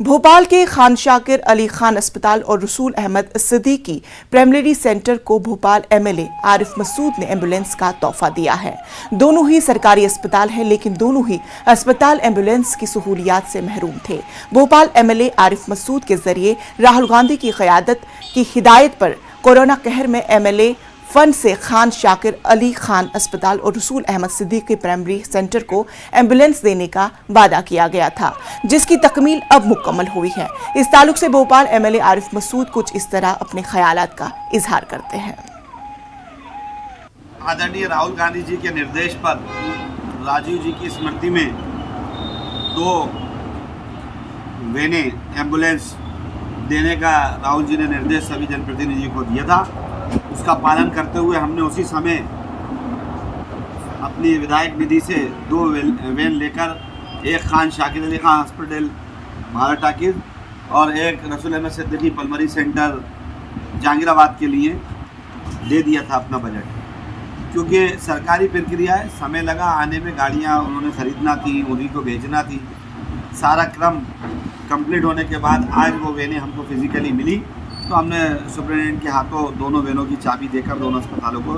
भोपाल के खान शाकिर अली खान अस्पताल और रसूल अहमद सिद्दीकी प्राइमरी सेंटर को भोपाल एमएलए आरिफ मसूद ने एम्बुलेंस का तोहफा दिया है। दोनों ही सरकारी अस्पताल हैं, लेकिन दोनों ही अस्पताल एम्बुलेंस की सहूलियात से महरूम थे। भोपाल एमएलए आरिफ मसूद के जरिए राहुल गांधी की क़यादत की हिदायत पर कोरोना कहर में एमएलए फंड से खान शाकिर अली खान अस्पताल और रसूल अहमद सिद्दीकी प्राइमरी सेंटर को एम्बुलेंस देने का वादा किया गया था, जिसकी तकमील अब मुकम्मल हुई है। इस ताल्लुक से भोपाल एमएलए आरिफ मसूद कुछ इस तरह अपने ख्यालात का इजहार करते हैं। आदरणीय राहुल गांधी जी के निर्देश पर राजीव जी की स्मृति में 2 वेने एम्बुलेंस देने का राहुल जी ने निर्देश सभी जनप्रतिनिधियों को दिया था। उसका पालन करते हुए हमने उसी समय अपनी विधायक निधि से 2 वैन लेकर एक खान शाकिर अली खान हॉस्पिटल भारत टाकिज और एक रसूल अहमद सिद्दीकी प्राइमरी सेंटर जहांगीराबाद के लिए दे दिया था अपना बजट। क्योंकि सरकारी प्रक्रिया है, समय लगा आने में, गाड़ियाँ उन्होंने ख़रीदना थी, उन्हीं को भेजना थी। सारा क्रम कंप्लीट होने के बाद आज वो वेनें हमको फिज़िकली मिली, तो हमने सुप्रिटेंडेंट के हाथों दोनों वेनों की चाबी देकर दोनों अस्पतालों को